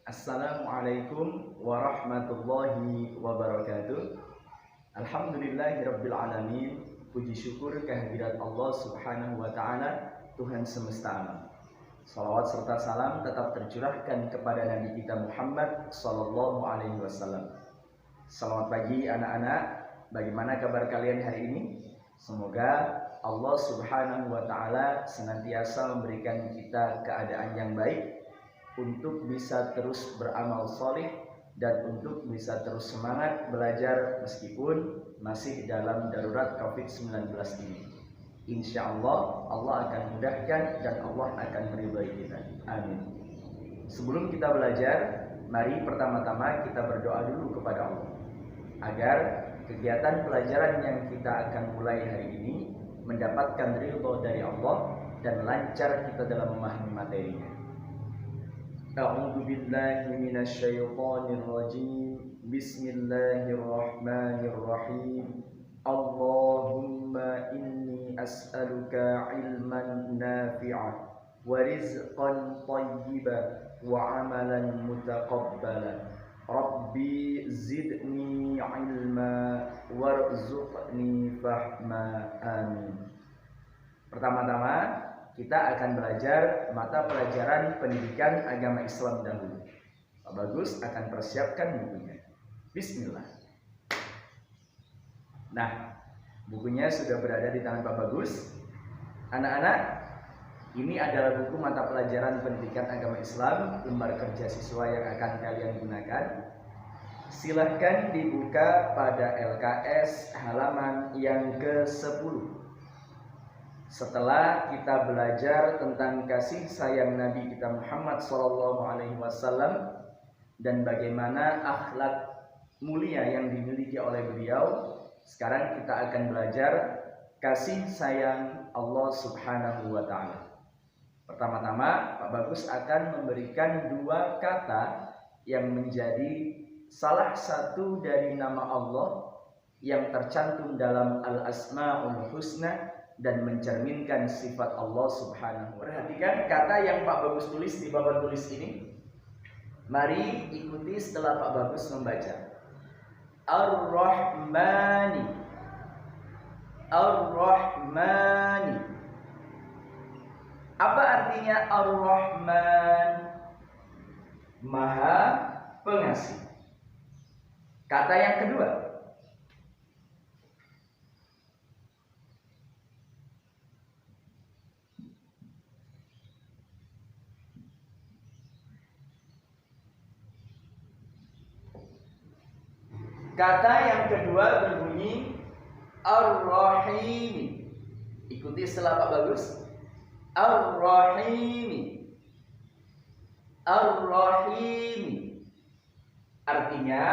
Assalamualaikum warahmatullahi wabarakatuh. Alhamdulillahirabbil alamin. Puji syukur kehadirat Allah Subhanahu wa taala, Tuhan semesta alam. Salawat serta salam tetap tercurahkan kepada Nabi kita Muhammad sallallahu alaihi wasallam. Selamat pagi anak-anak. Bagaimana kabar kalian hari ini? Semoga Allah Subhanahu wa taala senantiasa memberikan kita keadaan yang baik untuk bisa terus beramal soleh dan untuk bisa terus semangat belajar meskipun masih dalam darurat COVID-19 ini. Insya Allah, Allah akan mudahkan dan Allah akan meridhai kita. Amin. Sebelum kita belajar, mari pertama-tama kita berdoa dulu kepada Allah agar kegiatan pelajaran yang kita akan mulai hari ini mendapatkan ridho dari Allah dan lancar kita dalam memahami materinya. A'udzu billahi minasy syaithanir rajim. Bismillahirrahmanirrahim. Allahumma inni as'aluka ilman nafi'an wa rizqan thayyiban wa 'amalan mutaqabbalan. Rabbi zidni ilma warzuqni fahma. Amin. Pertama-tama kita akan belajar mata pelajaran pendidikan agama Islam dahulu. Pak Bagus akan persiapkan bukunya. Bismillah. Nah, bukunya sudah berada di tangan Pak Bagus. Anak-anak, ini adalah buku mata pelajaran pendidikan agama Islam, lembar kerja siswa yang akan kalian gunakan. Silahkan dibuka pada LKS halaman yang ke-10. Setelah kita belajar tentang kasih sayang Nabi kita Muhammad SAW dan bagaimana akhlak mulia yang dimiliki oleh beliau, sekarang kita akan belajar kasih sayang Allah Subhanahu wa taala. Pertama-tama, Pak Bagus akan memberikan dua kata yang menjadi salah satu dari nama Allah yang tercantum dalam Al-Asma'ul Husna dan mencerminkan sifat Allah Subhanahu wa ta'ala. Perhatikan kata yang Pak Bagus tulis di papan tulis ini. Mari ikuti setelah Pak Bagus membaca. Ar-Rahmani. Ar-Rahmani. Apa artinya Ar-Rahman? Maha Pengasih. Kata yang kedua. Kata yang kedua berbunyi Ar-Rahimi. Ikuti setelah Pak Bagus. Ar-Rahimi. Ar-Rahimi. Artinya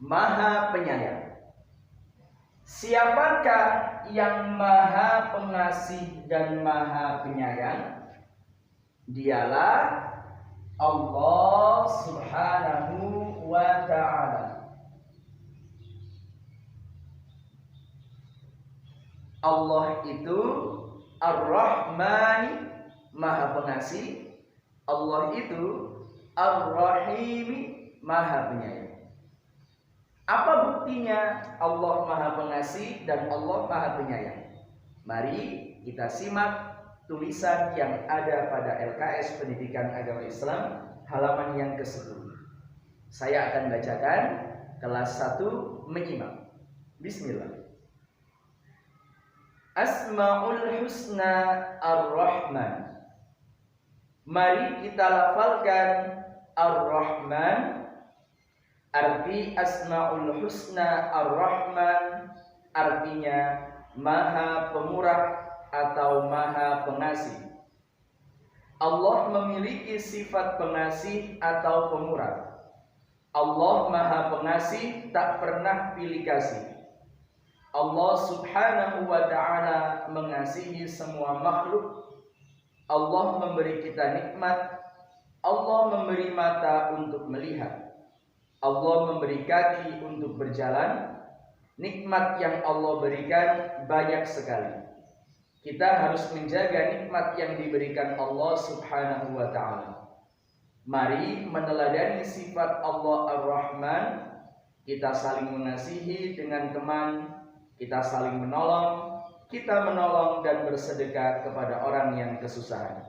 Maha Penyayang. Siapakah yang Maha Pengasih dan Maha Penyayang? Dialah Allah Subhanahu wa ta'ala. Allah itu Ar-Rahmani, Maha Pengasih. Allah itu Ar-Rahimi, Maha Penyayang. Apa buktinya Allah Maha Pengasih dan Allah Maha Penyayang? Mari kita simak tulisan yang ada pada LKS Pendidikan Agama Islam halaman yang ke-10. Saya akan bacakan, kelas 1 menyimak. Bismillah. Asmaul Husna Ar-Rahman. Mari kita lafalkan Ar-Rahman. Arti Asmaul Husna Ar-Rahman artinya Maha Pemurah atau Maha Pengasih. Allah memiliki sifat pengasih atau pemurah. Allah Maha Pengasih, tak pernah pilih kasih. Allah Subhanahu wa ta'ala mengasihi semua makhluk. Allah memberi kita nikmat. Allah memberi mata untuk melihat. Allah memberi kaki untuk berjalan. Nikmat yang Allah berikan banyak sekali. Kita harus menjaga nikmat yang diberikan Allah Subhanahu wa ta'ala. Mari meneladani sifat Allah Ar-Rahman. Kita saling mengasihi dengan teman, kita saling menolong, kita menolong dan bersedekah kepada orang yang kesusahan.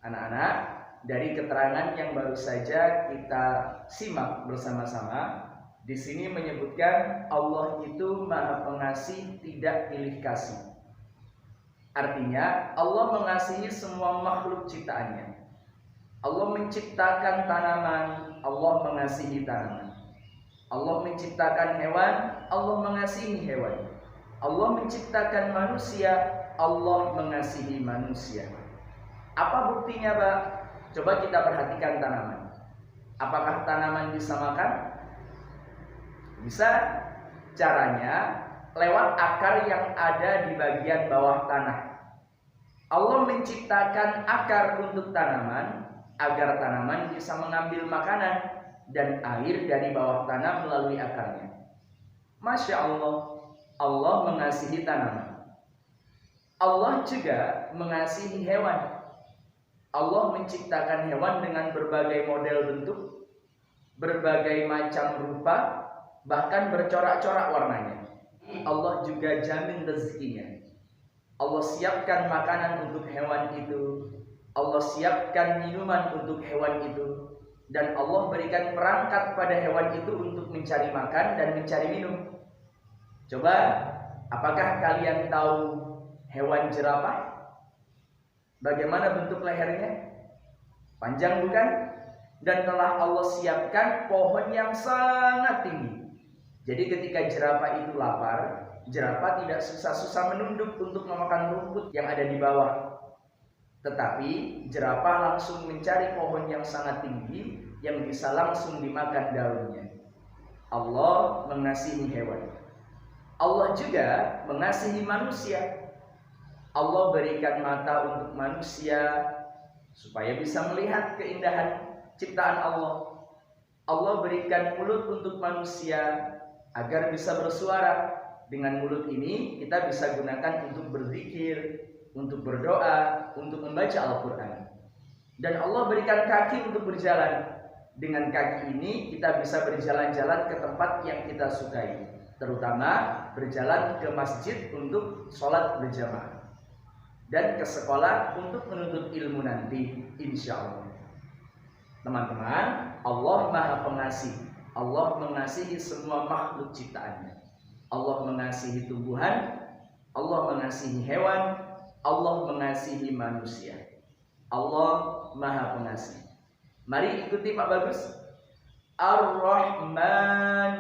Anak-anak, dari keterangan yang baru saja kita simak bersama-sama, di sini menyebutkan Allah itu Maha Pengasih, tidak pilih kasih. Artinya Allah mengasihi semua makhluk ciptaannya. Allah menciptakan tanaman, Allah mengasihi tanaman. Allah menciptakan hewan, Allah mengasihi hewan. Allah menciptakan manusia, Allah mengasihi manusia. Apa buktinya, Pak? Coba kita perhatikan tanaman. Apakah tanaman bisa makan? Bisa. Caranya lewat akar yang ada di bagian bawah tanah. Allah menciptakan akar untuk tanaman agar tanaman bisa mengambil makanan dan air dari bawah tanah melalui akarnya. Masya Allah, Allah mengasihi tanaman. Allah juga mengasihi hewan. Allah menciptakan hewan dengan berbagai model bentuk, berbagai macam rupa, bahkan bercorak-corak warnanya. Allah juga jamin rezekinya. Allah siapkan makanan untuk hewan itu, Allah siapkan minuman untuk hewan itu, dan Allah berikan perangkat pada hewan itu untuk mencari makan dan mencari minum. Coba, apakah kalian tahu hewan jerapah? Bagaimana bentuk lehernya? Panjang bukan? Dan telah Allah siapkan pohon yang sangat tinggi. Jadi ketika jerapah itu lapar, jerapah tidak susah-susah menunduk untuk memakan rumput yang ada di bawah. Tetapi jerapah langsung mencari pohon yang sangat tinggi yang bisa langsung dimakan daunnya. Allah mengasihi hewan. Allah juga mengasihi manusia. Allah berikan mata untuk manusia supaya bisa melihat keindahan ciptaan Allah. Allah berikan mulut untuk manusia agar bisa bersuara. Dengan mulut ini kita bisa gunakan untuk berzikir, untuk berdoa, untuk membaca Al-Quran. Dan Allah berikan kaki untuk berjalan. Dengan kaki ini kita bisa berjalan-jalan ke tempat yang kita sukai, terutama berjalan ke masjid untuk sholat berjamaah dan ke sekolah untuk menuntut ilmu nanti, insya Allah. Teman-teman, Allah Maha Pengasih. Allah mengasihi semua makhluk ciptaannya. Allah mengasihi tumbuhan, Allah mengasihi hewan, Allah mengasihi manusia. Allah Maha Pengasih. Mari ikuti Pak Bagus. Ar-Rahman,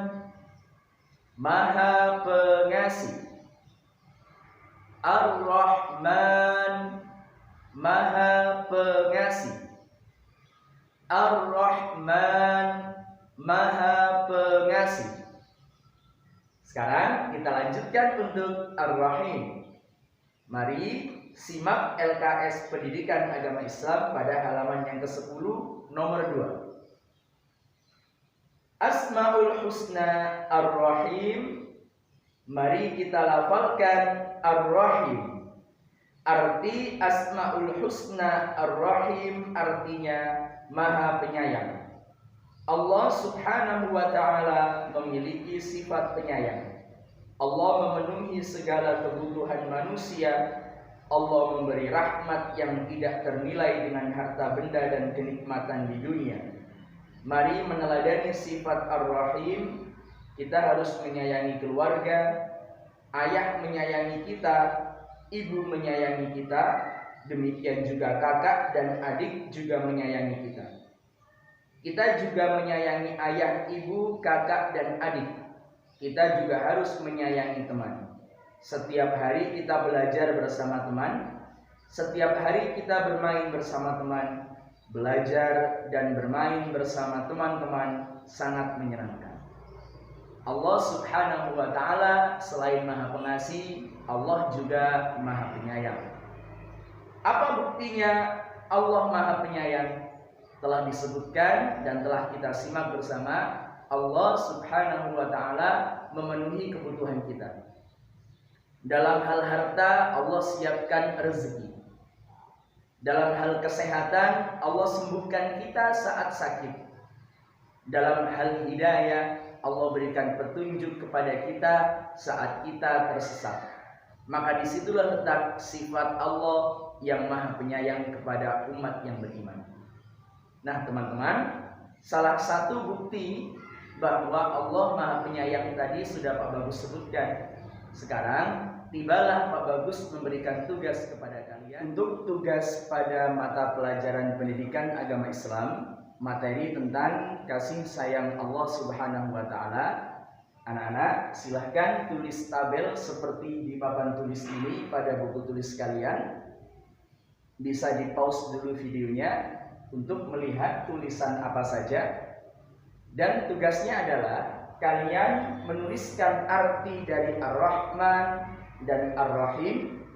Maha Pengasih. Ar-Rahman, Maha Pengasih. Ar-Rahman, Maha Pengasih. Sekarang kita lanjutkan untuk Ar-Rahim. Mari simak LKS Pendidikan Agama Islam pada halaman yang ke-10 nomor 2. Asmaul Husna Ar-Rahim. Mari kita lafalkan Ar-Rahim. Arti Asmaul Husna Ar-Rahim artinya Maha Penyayang. Allah Subhanahu wa ta'ala memiliki sifat penyayang. Allah memenuhi segala kebutuhan manusia. Allah memberi rahmat yang tidak ternilai dengan harta benda dan kenikmatan di dunia. Mari meneladani sifat Ar-Rahim. Kita harus menyayangi keluarga. Ayah menyayangi kita, ibu menyayangi kita, demikian juga kakak dan adik juga menyayangi kita. Kita juga menyayangi ayah, ibu, kakak, dan adik. Kita juga harus menyayangi teman. Setiap hari kita belajar bersama teman. Setiap hari kita bermain bersama teman. Belajar dan bermain bersama teman-teman sangat menyenangkan. Allah Subhanahu wa ta'ala selain Maha Pengasih, Allah juga Maha Penyayang. Apa buktinya Allah Maha Penyayang? telah disebutkan dan telah kita simak bersama, Allah Subhanahu wa Ta'ala memenuhi kebutuhan kita. Dalam hal harta, Allah siapkan rezeki. Dalam hal kesehatan, Allah sembuhkan kita saat sakit. Dalam hal hidayah, Allah berikan petunjuk kepada kita saat kita tersesat. Maka disitulah letak sifat Allah yang maha penyayang kepada umat yang beriman. Nah teman-teman, salah satu bukti bahwa Allah maha penyayang tadi sudah Pak Bagus sebutkan. Sekarang tibalah Pak Bagus memberikan tugas kepada kalian untuk tugas pada mata pelajaran pendidikan agama Islam, materi tentang kasih sayang Allah Subhanahu wa Ta'ala. Anak-anak silahkan tulis tabel seperti di papan tulis ini pada buku tulis kalian. Bisa di pause dulu videonya untuk melihat tulisan apa saja. Dan tugasnya adalah kalian menuliskan arti dari Ar-Rahman dan Ar-Rahim.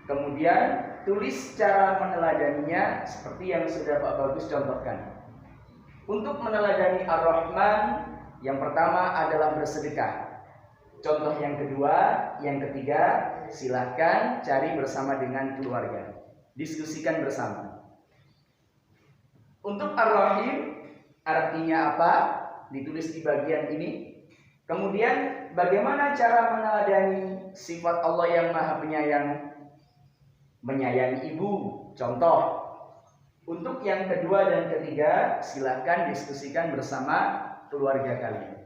Kemudian tulis cara meneladaninya seperti yang sudah Pak Bagus contohkan. Untuk meneladani Ar-Rahman, yang pertama adalah bersedekah. Contoh yang kedua, yang ketiga, silahkan cari bersama dengan keluarga. Diskusikan bersama. Untuk Ar-Rahim, artinya apa? Ditulis di bagian ini. Kemudian bagaimana cara meneladani sifat Allah yang maha penyayang? Menyayangi ibu, contoh. Untuk yang kedua dan ketiga, silahkan diskusikan bersama keluarga kalian.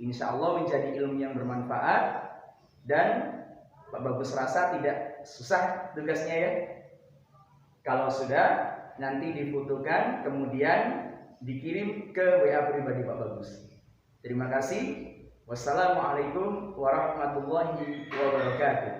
Insya Allah menjadi ilmu yang bermanfaat. Dan Pak Bagus rasa tidak susah tugasnya ya. Kalau sudah, nanti difotokan kemudian dikirim ke WA pribadi Pak Bagus. Terima kasih. Wassalamualaikum warahmatullahi wabarakatuh.